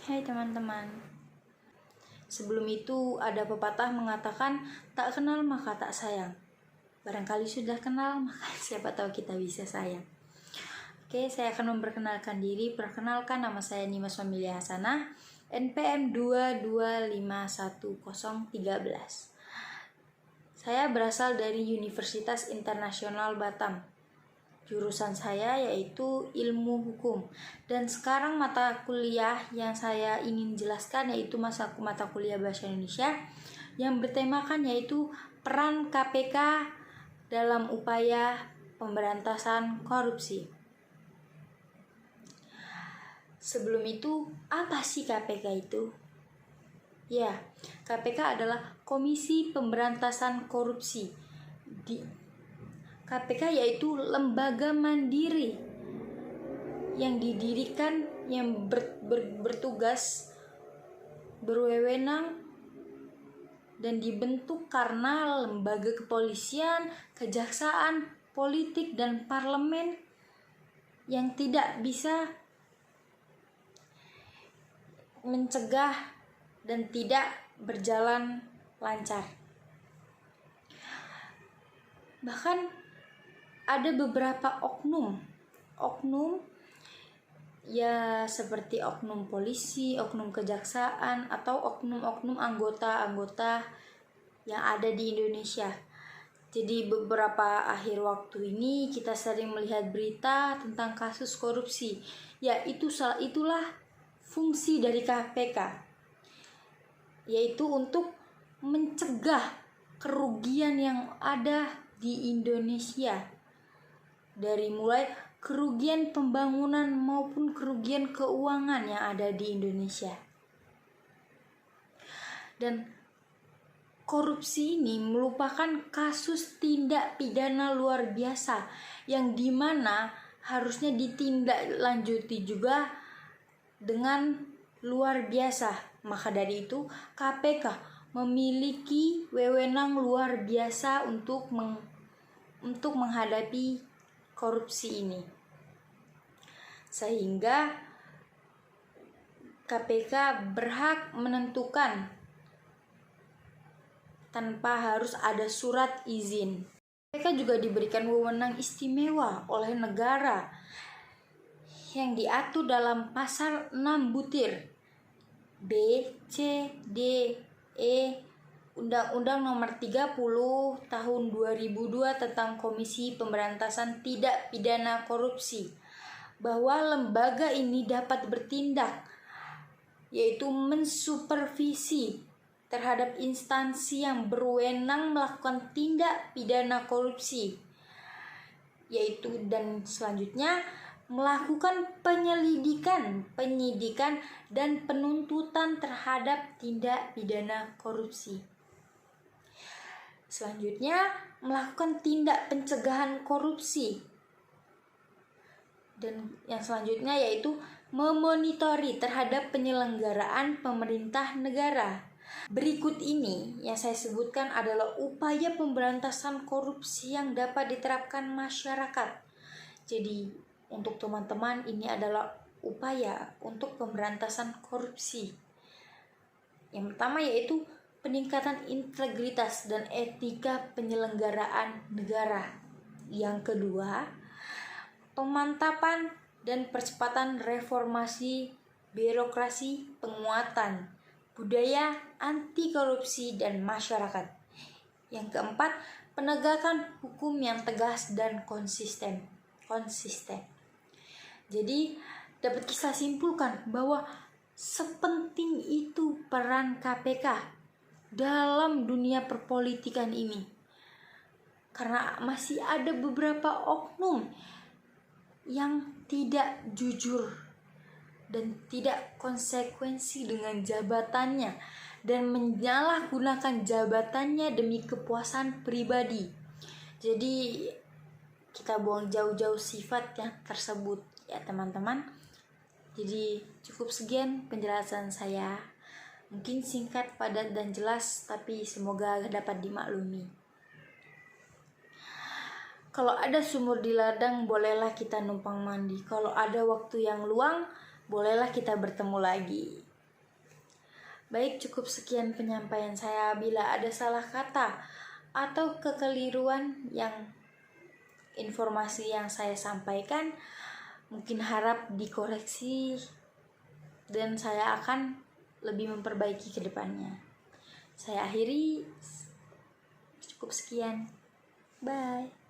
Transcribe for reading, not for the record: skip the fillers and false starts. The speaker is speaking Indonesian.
Hai teman-teman. Sebelum itu ada pepatah mengatakan tak kenal maka tak sayang. Barangkali sudah kenal maka siapa tahu kita bisa sayang. Oke, saya akan memperkenalkan diri. Perkenalkan, nama saya Nimas Familia Hasanah, NPM 2251013. Saya berasal dari Universitas Internasional Batam. Jurusan saya yaitu ilmu hukum, dan sekarang mata kuliah yang saya ingin jelaskan yaitu mata kuliah bahasa Indonesia yang bertemakan yaitu peran KPK dalam upaya pemberantasan korupsi. Sebelum itu, apa sih KPK itu? Ya, KPK adalah Komisi Pemberantasan Korupsi. KPK yaitu lembaga mandiri yang didirikan, yang bertugas, berwenang, dan dibentuk karena lembaga kepolisian, kejaksaan, politik, dan parlemen yang tidak bisa mencegah dan tidak berjalan lancar. Bahkan ada beberapa oknum ya, seperti oknum polisi, oknum kejaksaan, atau oknum-oknum anggota yang ada di Indonesia. Jadi beberapa akhir waktu ini kita sering melihat berita tentang kasus korupsi. Ya, itulah fungsi dari KPK, yaitu untuk mencegah kerugian yang ada di Indonesia, dari mulai kerugian pembangunan maupun kerugian keuangan yang ada di Indonesia. Dan korupsi ini merupakan kasus tindak pidana luar biasa yang dimana harusnya ditindaklanjuti juga dengan luar biasa. Maka dari itu KPK memiliki wewenang luar biasa untuk menghadapi korupsi ini, sehingga KPK berhak menentukan tanpa harus ada surat izin. KPK juga diberikan wewenang istimewa oleh negara yang diatur dalam pasal 6 butir B, C, D, E Undang-Undang Nomor 30 Tahun 2002 tentang Komisi Pemberantasan Tindak Pidana Korupsi, bahwa lembaga ini dapat bertindak, yaitu mensupervisi terhadap instansi yang berwenang melakukan tindak pidana korupsi, yaitu dan selanjutnya melakukan penyidikan dan penuntutan terhadap tindak pidana korupsi. Selanjutnya, melakukan tindak pencegahan korupsi. Dan yang selanjutnya yaitu memonitori terhadap penyelenggaraan pemerintah negara. Berikut ini yang saya sebutkan adalah upaya pemberantasan korupsi yang dapat diterapkan masyarakat. Jadi, untuk teman-teman, ini adalah upaya untuk pemberantasan korupsi. Yang pertama yaitu peningkatan integritas dan etika penyelenggaraan negara. Yang kedua, pemantapan dan percepatan reformasi birokrasi, penguatan budaya anti korupsi dan masyarakat. Yang keempat, penegakan hukum yang tegas dan konsisten. Jadi dapat kita simpulkan bahwa sepenting itu peran KPK dalam dunia perpolitikan ini, karena masih ada beberapa oknum yang tidak jujur dan tidak konsekuensi dengan jabatannya dan menyalahgunakan jabatannya demi kepuasan pribadi. Jadi kita buang jauh-jauh sifat yang tersebut ya teman-teman. Jadi cukup sekian penjelasan saya. Mungkin singkat, padat, dan jelas, tapi semoga dapat dimaklumi. Kalau ada sumur di ladang, bolehlah kita numpang mandi. Kalau ada waktu yang luang, bolehlah kita bertemu lagi. Baik, cukup sekian penyampaian saya. Bila ada salah kata atau kekeliruan yang informasi yang saya sampaikan, mungkin harap dikoreksi dan saya akan lebih memperbaiki ke depannya. Saya akhiri, cukup sekian. Bye.